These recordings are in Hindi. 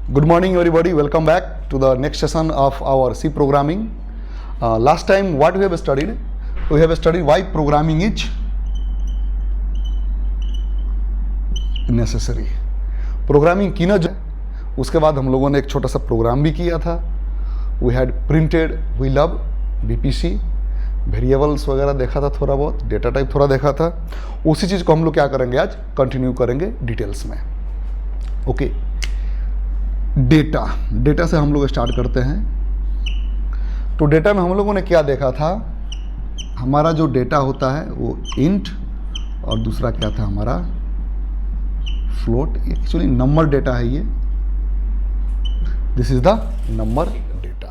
Good morning everybody, welcome back to the next session of our C programming. Last time what we have studied? We have studied why programming is necessary. Programming की ना जो उसके बाद हम लोगों ने एक छोटा सा प्रोग्राम भी किया था. We had printed we love BPC, variables वगैरह देखा था, थोड़ा बहुत डेटा टाइप थोड़ा देखा था. उसी चीज़ को हम लोग क्या करेंगे आज कंटिन्यू करेंगे डिटेल्स में. ओके, डेटा से हम लोग स्टार्ट करते हैं. तो डेटा में हम लोगों ने क्या देखा था? हमारा जो डेटा होता है वो इंट और दूसरा क्या था हमारा फ्लोट. एक्चुअली नंबर डेटा है ये. This is the number data.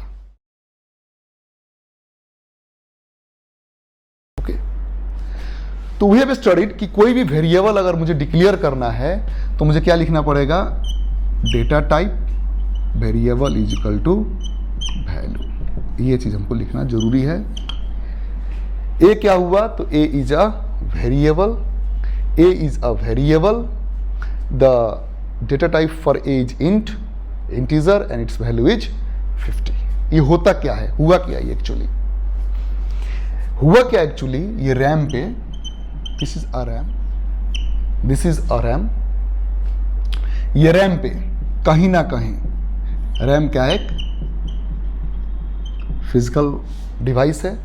Okay, तो वी हैव स्टडीड कि कोई भी वेरिएबल अगर मुझे डिक्लेयर करना है तो मुझे क्या लिखना पड़ेगा? Data type variable is equal to value. ये चीज हमको लिखना जरूरी है. ए क्या हुआ? तो a is a variable. A is a variable. The data type for a is int, integer and its value is 50. ये होता क्या है? हुआ क्या ये एक्चुअली? हुआ क्या एक्चुअली? ये रैम पे, this is a RAM, this is a RAM. ये रैम पे कहीं ना कहीं, रैम क्या है? एक फिजिकल डिवाइस है.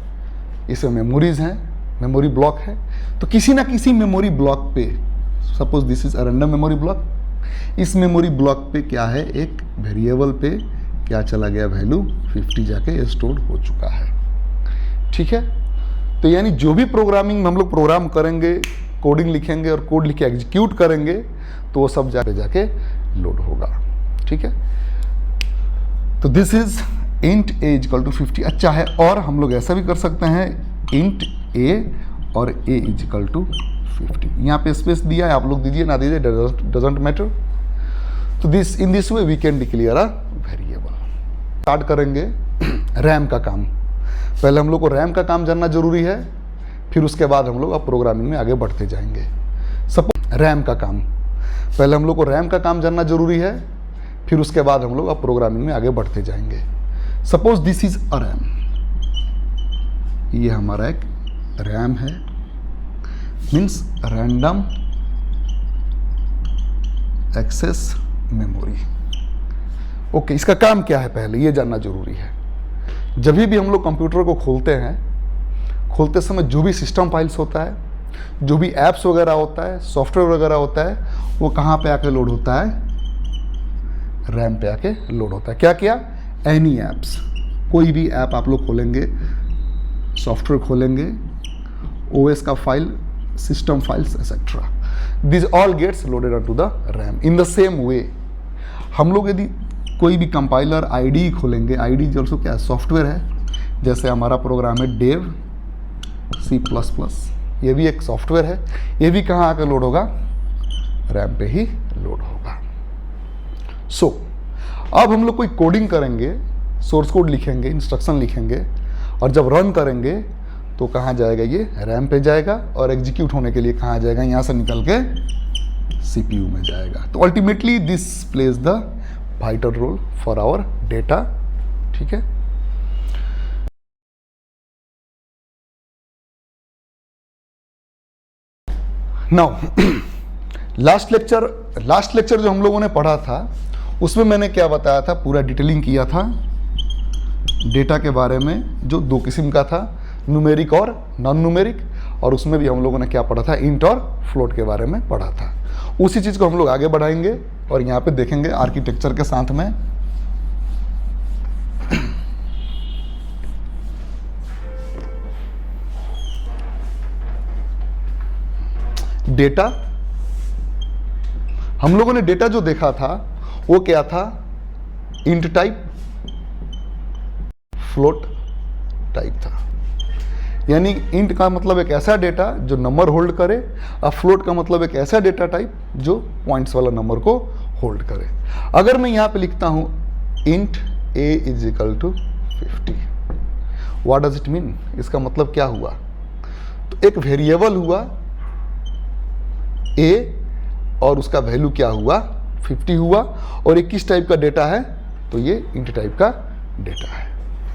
इसमें मेमोरीज हैं, मेमोरी ब्लॉक है. तो किसी ना किसी मेमोरी ब्लॉक पे, suppose this is a random memory block, इस मेमोरी ब्लॉक पे क्या है? एक वेरिएबल पे क्या चला गया? वैल्यू 50 जाके स्टोर हो चुका है. ठीक है, तो यानी जो भी प्रोग्रामिंग में हम लोग प्रोग्राम करेंगे, कोडिंग लिखेंगे और कोड लिख के एग्जीक्यूट करेंगे तो वो सब जाके लोड होगा. ठीक है, तो this is int a is equal to 50. अच्छा है, और हम लोग ऐसा भी कर सकते हैं इंट ए और ए इजकल टू 50. यहाँ पे स्पेस दिया है, आप लोग दीजिए ना दीजिए, डजंट मैटर. तो this in this way we can declare a variable. Start करेंगे रैम का काम. पहले हम लोग को रैम का काम जानना जरूरी है, फिर उसके बाद हम लोग अब प्रोग्रामिंग में आगे बढ़ते जाएंगे. सपोज रैम का काम, पहले हम लोग को रैम का काम जानना जरूरी है, फिर उसके बाद हम लोग अब प्रोग्रामिंग में आगे बढ़ते जाएंगे. Suppose this is a RAM. ये हमारा एक रैम है, means random access memory. Okay, इसका काम क्या है पहले ये जानना जरूरी है. जब भी हम लोग कंप्यूटर को खोलते हैं, खोलते समय जो भी सिस्टम फाइल्स होता है, जो भी ऐप्स वगैरह होता है, सॉफ्टवेयर वगैरह होता है, वो कहाँ पे आके लोड होता है? रैम पे आके लोड होता है. क्या किया? एनी ऐप्स, कोई भी ऐप आप लोग खोलेंगे, सॉफ्टवेयर खोलेंगे, ओएस का file, system files etcetera, this all gets loaded on to the RAM. In the same way हम लोग यदि कोई भी कंपाइलर आईडी खोलेंगे, आईडी जो क्या सॉफ्टवेयर है, जैसे हमारा प्रोग्राम है डेव C++, ये भी एक सॉफ्टवेयर है. ये भी कहाँ आकर लोड होगा? रैम पे ही लोड होगा. सो अब हम लोग कोई कोडिंग करेंगे, सोर्स कोड लिखेंगे, इंस्ट्रक्शन लिखेंगे, और जब रन करेंगे तो कहाँ जाएगा? ये रैम पे जाएगा, और एग्जीक्यूट होने के लिए कहाँ जाएगा? यहाँ से निकल के CPU में जाएगा. तो ultimately this plays the vital role for our data. ठीक है, नाउ लास्ट लेक्चर जो हम लोगों ने पढ़ा था उसमें मैंने क्या बताया था? पूरा डिटेलिंग किया था डेटा के बारे में, जो दो किस्म का था, न्यूमेरिक और नॉन न्यूमेरिक. और उसमें भी हम लोगों ने क्या पढ़ा था? इंट और फ्लोट के बारे में पढ़ा था. उसी चीज़ को हम लोग आगे बढ़ाएंगे और यहाँ पे देखेंगे आर्किटेक्चर के साथ में. डेटा, हम लोगों ने डेटा जो देखा था वो क्या था? इंट टाइप, फ्लोट टाइप था. यानी इंट का मतलब एक ऐसा डेटा जो नंबर होल्ड करे, और फ्लोट का मतलब एक ऐसा डेटा टाइप जो पॉइंट्स वाला नंबर को होल्ड करे. अगर मैं यहाँ पे लिखता हूँ int a is equal to 50, what does it mean? इसका मतलब क्या हुआ? तो एक वेरिएबल हुआ ए और उसका वैल्यू क्या हुआ? 50 हुआ, और ये किस टाइप का डेटा है, तो ये इंट टाइप का डेटा है,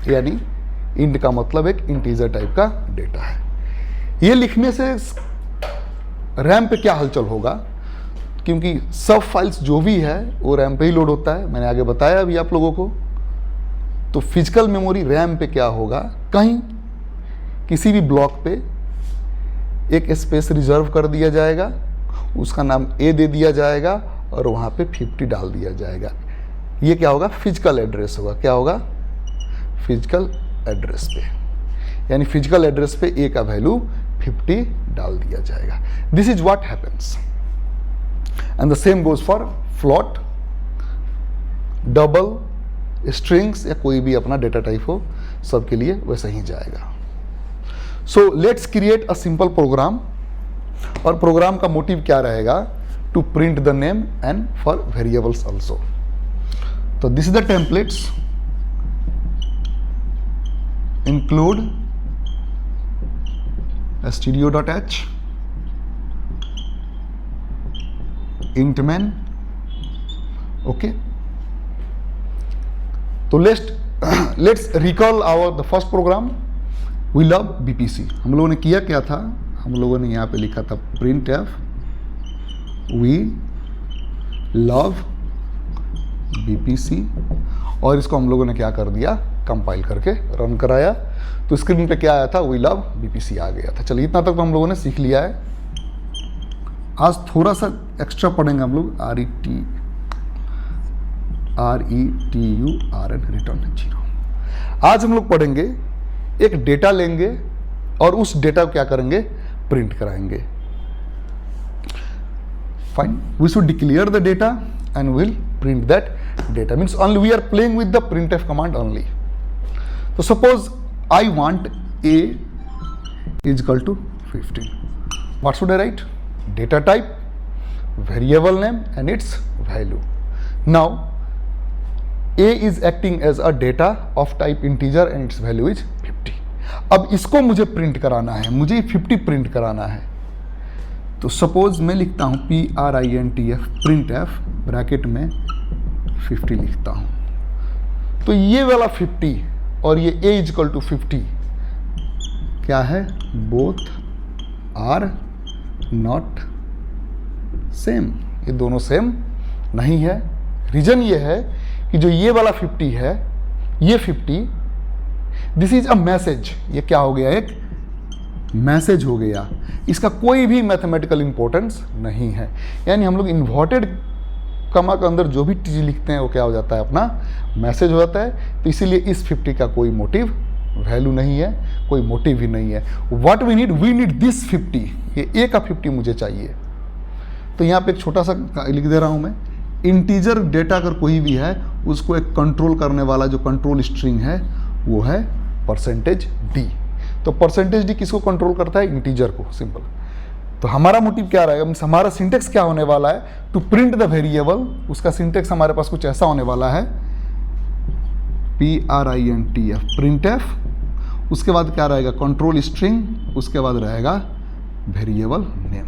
यानी इंट का मतलब एक इंटीजर टाइप का डेटा है। ये लिखने से रैम पे क्या हलचल होगा, क्योंकि सब फाइल्स जो भी है वो रैम पे ही लोड होता है, मैंने आगे बताया अभी आप लोगों को। तो फिजिकल मेमोरी रैम पे क्या होगा, कहीं किसी भी ब्लॉक पे एक स्पेस रिजर्व कर दिया जाएगा, उसका नाम ए दे दिया जाएगा और वहाँ पे 50 डाल दिया जाएगा। ये क्या होगा, फिजिकल एड्रेस होगा। क्या होगा, फिजिकल एड्रेस पे, यानी फिजिकल एड्रेस पे ए का वैल्यू 50 डाल दिया जाएगा। This is what happens and the same goes for float, double, strings या कोई भी अपना डेटा टाइप हो, सबके लिए वैसा ही जाएगा। So let's create a simple program, और प्रोग्राम का मोटिव क्या रहेगा, to print the name and four variables also. तो this is the templates, include stdio.h, int main, okay। तो let's recall the first program, we love bpc। हम लोगों ने किया क्या था, हम लोगों ने यहाँ पे लिखा था printf we love bpc, और इसको हम लोगों ने क्या कर दिया, कंपाइल करके रन कराया, तो स्क्रीन पे क्या आया था, वी लव बीपीसी आ गया था। चलिए इतना तक तो हम लोगों ने सीख लिया है। आज थोड़ा सा एक्स्ट्रा पढ़ेंगे हम लोग, RETURN, रिटर्न 0। आज हम लोग पढ़ेंगे, एक डेटा लेंगे और उस डेटा को क्या करेंगे, प्रिंट कराएंगे। Fine, we should declare the data and will print that data, means only we are playing with the printf command only। So suppose I want a is equal to 15, what should I write, data type, variable name and its value। Now a is acting as a data of type integer and its value is 50। अब इसको मुझे प्रिंट कराना है, मुझे 50 प्रिंट कराना है। तो सपोज मैं लिखता हूँ printf, printf ब्रैकेट में 50 लिखता हूं। तो ये वाला 50 और ये a इज इक्वल टू 50 क्या है, बोथ आर नॉट सेम, ये दोनों सेम नहीं है। रीजन ये है कि जो ये वाला 50 है, ये 50, दिस इज अ मैसेज, ये क्या हो गया, एक मैसेज हो गया, इसका कोई भी मैथमेटिकल इंपॉर्टेंस नहीं है। यानी हम लोग इन्वर्टेड कमा के अंदर जो भी चीज़ लिखते हैं वो क्या हो जाता है, अपना मैसेज हो जाता है। तो इसीलिए इस 50 का कोई मोटिव वैल्यू नहीं है, कोई मोटिव ही नहीं है। व्हाट वी नीड दिस 50, ये ए का 50 मुझे चाहिए। तो यहाँ पे एक छोटा सा लिख दे रहा हूँ मैं, इंटीजर डेटा अगर कोई भी है उसको एक कंट्रोल करने वाला जो कंट्रोल स्ट्रिंग है वो है %d। तो %d किसको कंट्रोल करता है, इंटीजर को, सिंपल। तो हमारा मोटिव क्या रहेगा, हमारा सिंटेक्स क्या होने वाला है, टू प्रिंट द वेरिएबल। उसका सिंटेक्स हमारे पास कुछ ऐसा होने वाला है, printf, printf, उसके बाद क्या रहेगा, कंट्रोल स्ट्रिंग, उसके बाद रहेगा वेरिएबल नेम।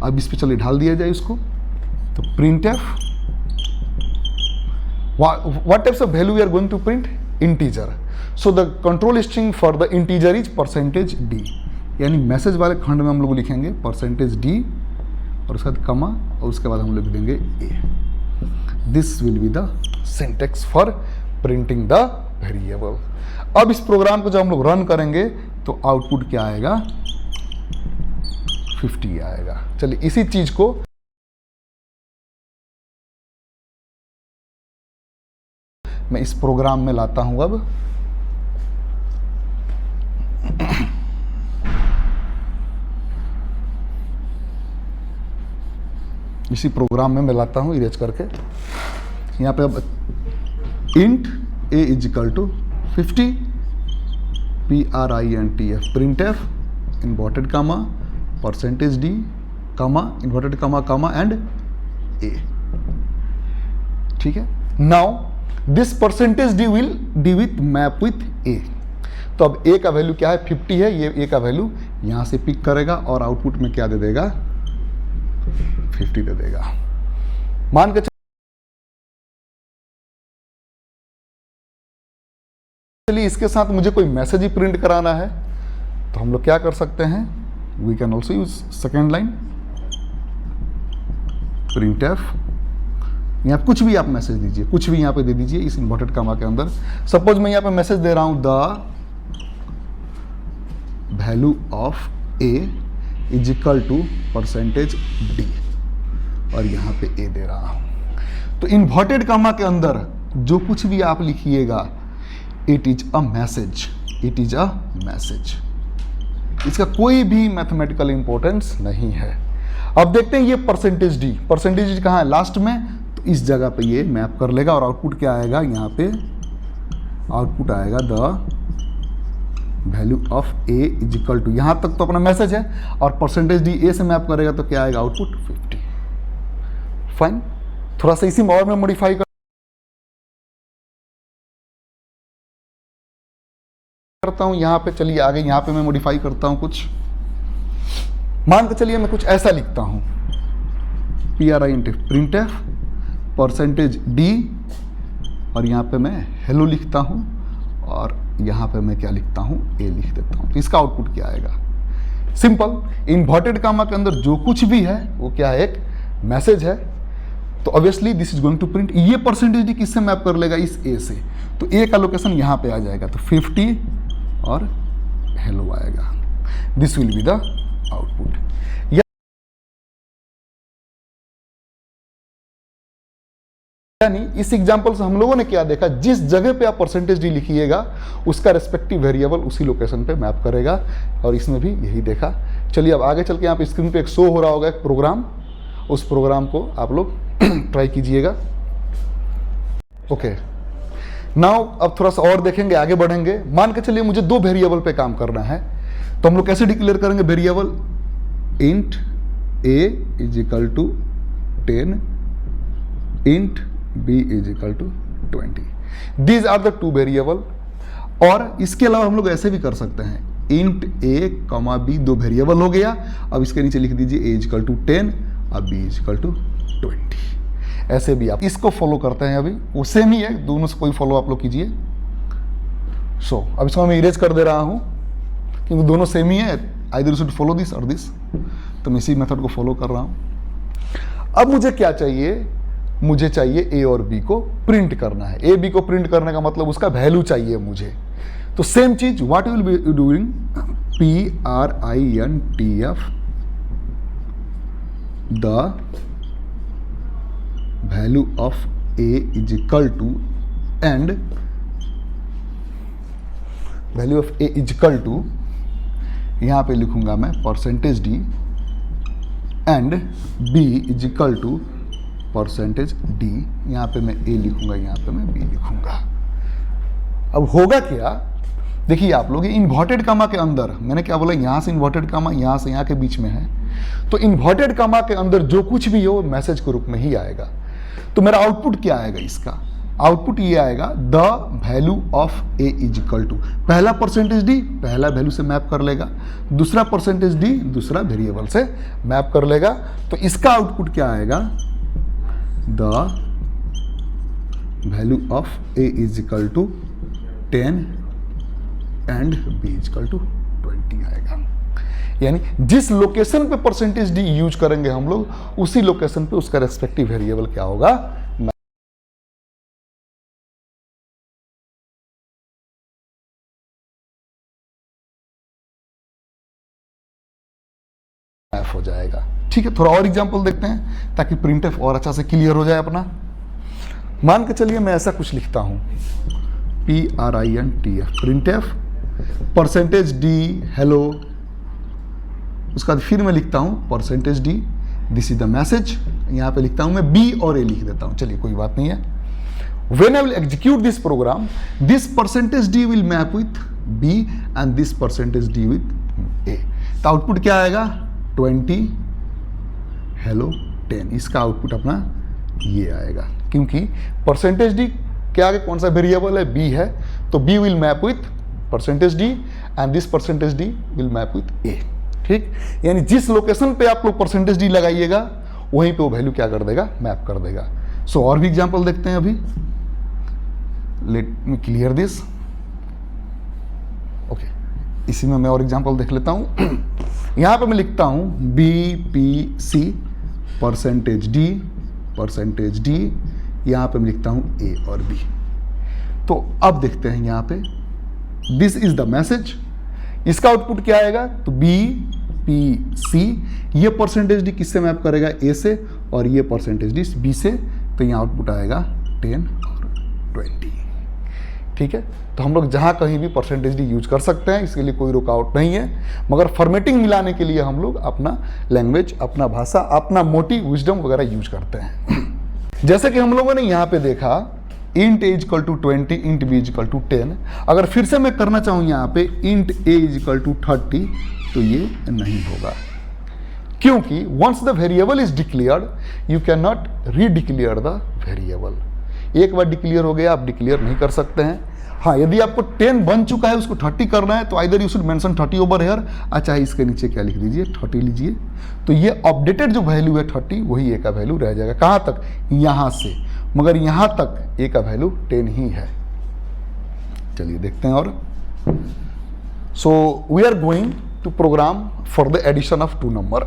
अब इस पे चलिए ढाल दिया जाए इसको। तो printf, what types of value we are going to print, integer। so the control string for the integer is %d, यानी मैसेज वाले खंड में हम लोग लिखेंगे %d और उसके बाद कमा और उसके बाद हम लोग देंगे a। This will be the syntax for printing the variable. अब इस प्रोग्राम को जब हम लोग रन करेंगे तो आउटपुट क्या आएगा, 50 आएगा। चलिए इसी चीज को मैं इस प्रोग्राम में लाता हूं। अब इसी प्रोग्राम में मैं लाता हूं इरेज करके। यहाँ पे अब int a is equal to 50, printf, printf inverted comma %d comma inverted comma and a। ठीक है, now this %d will D with map with a। तो अब a का वैल्यू क्या है, 50 है, ये a का वैल्यू यहाँ से पिक करेगा और आउटपुट में क्या दे देगा, 50 दे देगा। मान के चलिए इसके साथ मुझे कोई मैसेज ही प्रिंट कराना है, तो हम लोग क्या कर सकते हैं, we can also use second line print F. यहाँ कुछ भी आप मैसेज दीजिए, कुछ भी यहाँ पे दे दीजिए इस इन्वर्टेड कॉमा के अंदर। सपोज मैं यहाँ पे मैसेज दे रहा हूँ the value of a is equal to percentage D, और यहाँ पे ए दे रहा हूँ। तो इन्वर्टेड कॉमा के अंदर जो कुछ भी आप लिखिएगा it is a message, it is a message. इसका कोई भी मैथमेटिकल इंपॉर्टेंस नहीं है। अब देखते हैं ये परसेंटेज डी, परसेंटेज डी कहाँ है, लास्ट में, तो इस जगह पे ये मैप कर लेगा और आउटपुट क्या आएगा, यहाँ पे आउटपुट आएगा the value of a is equal to, यहाँ तक तो अपना मैसेज है, और परसेंटेज डी ए से मैप करेगा तो क्या आएगा आउटपुट 50। फाइन, थोड़ा सा इसी और में मॉडिफाई करता हूं यहाँ पे। चलिए आगे यहाँ पे मैं मॉडिफाई करता हूं कुछ। मान के चलिए मैं कुछ ऐसा लिखता हूं प्रिंट एफ परसेंटेज डी, और यहाँ पे मैं हेलो लिखता हूं, और यहाँ पे मैं क्या लिखता हूं, ए लिख देता हूं। तो इसका आउटपुट क्या आएगा, सिंपल। इन्वर्टेड कॉमा के अंदर जो कुछ भी है वो क्या है, एक मैसेज है। तो obviously this is going to print. ये परसेंटेज डी किससे मैप कर लेगा, इस ए से, तो ए का लोकेशन यहाँ पे आ जाएगा, तो 50 और हेलो आएगा। This will be the output. यानी इस एग्जांपल से हम लोगों ने क्या देखा, जिस जगह पे आप परसेंटेज डी लिखिएगा उसका रेस्पेक्टिव वेरिएबल उसी लोकेशन पे मैप करेगा, और इसमें भी यही देखा। चलिए अब आगे चल के यहाँ पे स्क्रीन पे एक शो हो रहा होगा एक प्रोग्राम, उस प्रोग्राम को आप लोग ट्राई कीजिएगा। ओके, नाउ अब थोड़ा सा और देखेंगे, आगे बढ़ेंगे। मान के चलिए मुझे दो वेरिएबल पे काम करना है, तो हम लोग कैसे डिक्लेयर करेंगे variable, int a is equal to 10, int B is equal to 20। These are the two variable. और इसके अलावा हम लोग ऐसे भी कर सकते हैं, इंट ए कॉमा बी दो वेरिएबल हो गया, अब इसके नीचे लिख दीजिए ए इज इक्वल टू 10 और बी इज इक्वल टू 20। ऐसे भी आप इसको फॉलो करते हैं, अभी वो सेम ही है, दोनों से कोई फॉलो आप लोग कीजिए। सो अब इसको मैं इरेज कर दे रहा हूं क्योंकि दोनों सेम ही है, either you should follow this और दिस, तो मैं इसी मेथड को फॉलो कर रहा हूं। अब मुझे क्या चाहिए, मुझे चाहिए ए और बी को प्रिंट करना है। ए बी को प्रिंट करने का मतलब उसका वैल्यू चाहिए मुझे। तो सेम चीज what will be doing, PRINTF the value of a is equal to, and value of a is equal to, यहां पे लिखूंगा मैं percentage D, and B is equal to percentage D. यहां पे मैं ए लिखूंगा, यहां पे मैं बी लिखूंगा। अब होगा क्या, देखिए आप लोग, इन्वर्टेड कॉमा के अंदर मैंने क्या बोला, यहां से इन्वर्टेड कॉमा, यहां से यहां के बीच में है, तो इन्वर्टेड कॉमा के अंदर जो कुछ भी हो मैसेज के रूप में ही आएगा। तो मेरा आउटपुट क्या आएगा, इसका आउटपुट ये आएगा the value of a is equal to, पहला परसेंटेज डी पहला वैल्यू से मैप कर लेगा, दूसरा परसेंटेज डी दूसरा वेरिएबल से मैप कर लेगा। तो इसका आउटपुट क्या आएगा, the value of a is equal to 10 and B is equal to 20 आएगा। यानी जिस लोकेशन पे परसेंटेज डी यूज करेंगे हम लोग, उसी लोकेशन पे उसका रेस्पेक्टिव वेरिएबल क्या होगा, मैप हो जाएगा। ठीक है, थोड़ा और एग्जांपल देखते हैं ताकि प्रिंटएफ और अच्छा से क्लियर हो जाए अपना। मान के चलिए मैं ऐसा कुछ लिखता हूं, PRINTF printf percentage D hello, उसके बाद फिर मैं लिखता हूं percentage D, this is the message, यहां पे लिखता हूं मैं बी और ए लिख देता हूं। चलिए कोई बात नहीं है। When I will execute this program, this percentage d will map with b and this percentage d with a. तो आउटपुट क्या आएगा, 20 हेलो 10। इसका आउटपुट अपना ये आएगा, क्योंकि परसेंटेज डी क्या आगे कौन सा वेरिएबल है, बी है, तो b will map with percentage D and this percentage d will map with a. ठीक, यानी जिस लोकेशन पे आप लोग परसेंटेज डी लगाइएगा वहीं पे वो वैल्यू क्या कर देगा, मैप कर देगा। सो और भी एग्जाम्पल देखते हैं अभी। Let me clear this. Okay, इसी में मैं और एग्जाम्पल देख लेता हूं। यहां पे मैं लिखता हूं BPC परसेंटेज D, यहां पे मैं लिखता हूं A और B। तो अब देखते हैं यहां पे, दिस इज द मैसेज, इसका आउटपुट क्या आएगा, तो BPC, ये परसेंटेज D किससे मैप करेगा, A से, और ये परसेंटेज D B से, तो यहाँ आउटपुट आएगा 10 और 20। ठीक है, तो हम लोग जहाँ कहीं भी परसेंटेज D यूज कर सकते हैं, इसके लिए कोई रुकावट नहीं है, मगर फॉर्मेटिंग मिलाने के लिए हम लोग अपना लैंग्वेज, अपना भाषा, अपना मोटिव, विजडम वगैरह यूज करते हैं। जैसे कि हम लोगों ने यहाँ पे देखा int a equal to 20, int b equal to 10। अगर फिर से मैं करना चाहूँ यहाँ पे int a इक्वल टू 30, तो ये नहीं होगा, क्योंकि once the variable is declared you can not redeclare the variable. एक बार डिक्लेयर हो गया, आप डिक्लेयर नहीं कर सकते हैं। हाँ, यदि आपको 10 बन चुका है, उसको 30 करना है, तो either you should mention 30 over here, अच्छा इसके नीचे क्या लिख दीजिए, 30 लीजिए। तो ये अपडेटेड जो वैल्यू है 30, वही ए का वैल्यू रह जाएगा। कहाँ तक, यहाँ से, मगर यहाँ तक ए का वैल्यू 10 ही है। चलिए देखते हैं। और so we are going to program for the addition of 2 number.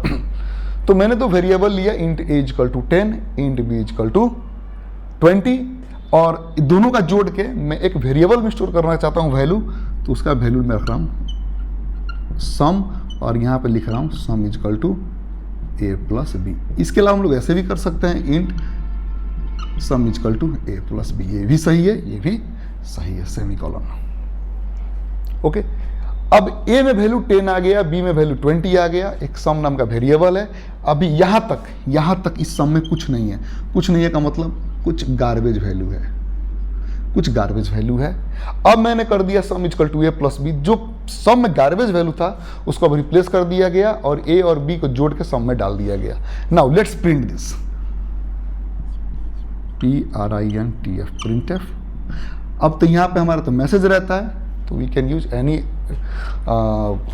तो मैंने तो वेरिएबल लिया int a equal to 10, int b equal to 20, और दोनों का जोड़ के मैं एक वेरिएबल में स्टोर करना चाहता हूं वैल्यू, तो उसका वैल्यू मैं रख रहा हूं सम, और यहां पे लिख रहा हूं sum equal to a plus B. इसके अलावा हम लोग ऐसे भी कर सकते हैं, int sum equal to a plus B. ये भी सही है, ये भी सही है, सेमीकोलन। ओके, अब a में वैल्यू 10 आ गया, b में वैल्यू 20 आ गया, एक सम नाम का वेरिएबल है। अभी यहां तक इस सम में कुछ नहीं है। कुछ नहीं है का मतलब कुछ गार्बेज वैल्यू है, कुछ गार्बेज वैल्यू है। अब मैंने कर दिया sum equal to a plus B. जो सम में गार्बेज वैल्यू था उसको अब रिप्लेस कर दिया गया, और a और b को जोड़ के सम में डाल दिया गया। Now let's print this, printf, printf। अब तो यहाँ पे हमारा तो मैसेज रहता है, तो we can use any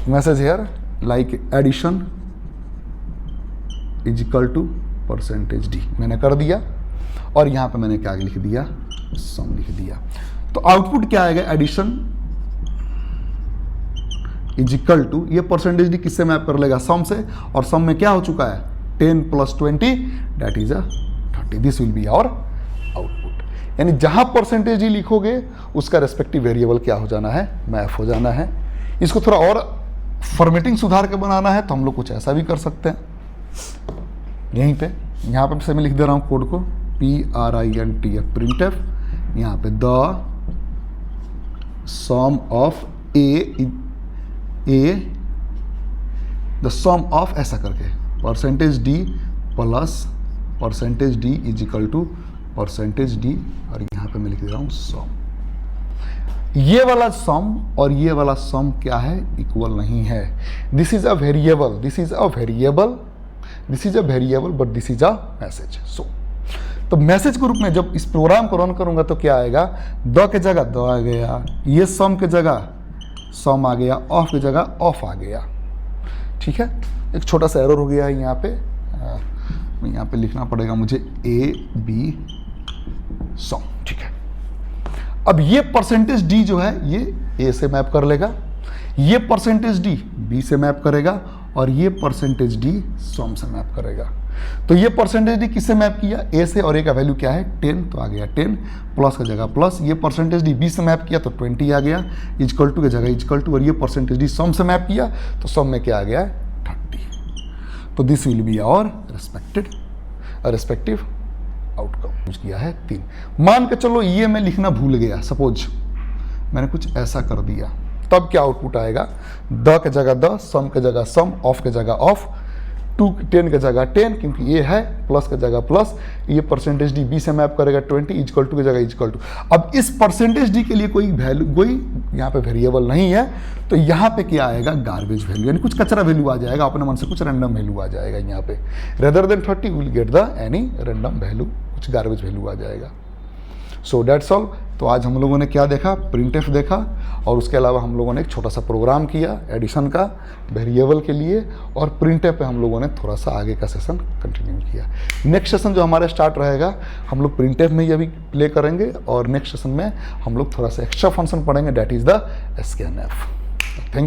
message here, like addition is equal to percentage D मैंने कर दिया, और यहाँ पे मैंने क्या लिख दिया, सम लिख दिया। तो आउटपुट क्या आएगा, एडिशन इज इक्वल टू, ये परसेंटेज D किससे मैप कर लेगा, सम से, और सम में क्या हो चुका है 10 plus 20, that is 30। This will be our output. यानी जहां परसेंटेज D लिखोगे उसका रेस्पेक्टिव वेरिएबल क्या हो जाना है, मैप हो जाना है। इसको थोड़ा और फॉर्मेटिंग सुधार के बनाना है तो हम लोग कुछ ऐसा भी कर सकते हैं। यहीं पे यहाँ पे से मैं लिख दे रहा हूँ कोड को, printf, printf, यहाँ पे the sum of the sum of, ऐसा करके percentage D plus percentage D is equal to percentage D, और यहाँ पे मैं लिख दे रहा हूँ सम। ये वाला सम और ये वाला सम क्या है, इक्वल नहीं है। This is a variable, this is a variable, this is a variable, but this is a message. सो तो मैसेज के रूप में जब इस प्रोग्राम को रन करूंगा तो क्या आएगा, द के जगह द आ गया, ये सम के जगह सम आ गया, ऑफ की जगह ऑफ आ गया। ठीक है, एक छोटा सा एरर हो गया है यहाँ पे, यहाँ पे लिखना पड़ेगा मुझे ए बी सम। ठीक है, अब ये परसेंटेज D जो है ये A से मैप कर लेगा, ये परसेंटेज D B से मैप करेगा, और ये परसेंटेज D सम से मैप करेगा। तो ये परसेंटेज D किससे मैप किया, A से, और A का वैल्यू क्या है 10, तो आ गया 10, प्लस की जगह प्लस। ये परसेंटेज D B से मैप किया तो 20 आ गया, इक्वल टू की जगह इक्वल टू, और ये परसेंटेज D सम से मैप किया तो सम में क्या आ गया 30। तो this will be our respective outcome. Use किया है 3। मान के चलो ये मैं लिखना भूल गया, सपोज मैंने कुछ ऐसा कर दिया, तब क्या आउटपुट आएगा, द के जगह द, सम के जगह सम, ऑफ के जगह ऑफ, 10 के जगह 10 क्योंकि ये है, प्लस के जगह प्लस, ये परसेंटेज D B से मैप करेगा 20, इक्वल टू की जगह इक्वल टू। अब इस परसेंटेज D के लिए कोई वैल्यू, कोई यहाँ पे वेरिएबल नहीं है, तो यहाँ पे क्या आएगा, गार्बेज वैल्यू, यानी कुछ कचरा वैल्यू आ जाएगा, अपने मन से कुछ रैंडम वैल्यू आ जाएगा यहाँ पे। Rather than 30 will get the any random value, कुछ गार्बेज वैल्यू आ जाएगा। So that's all. तो तो आज हम लोगों ने क्या देखा, प्रिंटफ देखा, और उसके अलावा हम लोगों ने एक छोटा सा प्रोग्राम किया एडिशन का वेरिएबल के लिए, और प्रिंटफ पे हम लोगों ने थोड़ा सा आगे का सेशन कंटिन्यू किया। नेक्स्ट सेशन जो हमारा स्टार्ट रहेगा, हम लोग प्रिंटफ में ही अभी प्ले करेंगे, और नेक्स्ट सेशन में हम लोग थोड़ा सा एक्स्ट्रा फंक्शन पढ़ेंगे, that is the scanf. Thank you.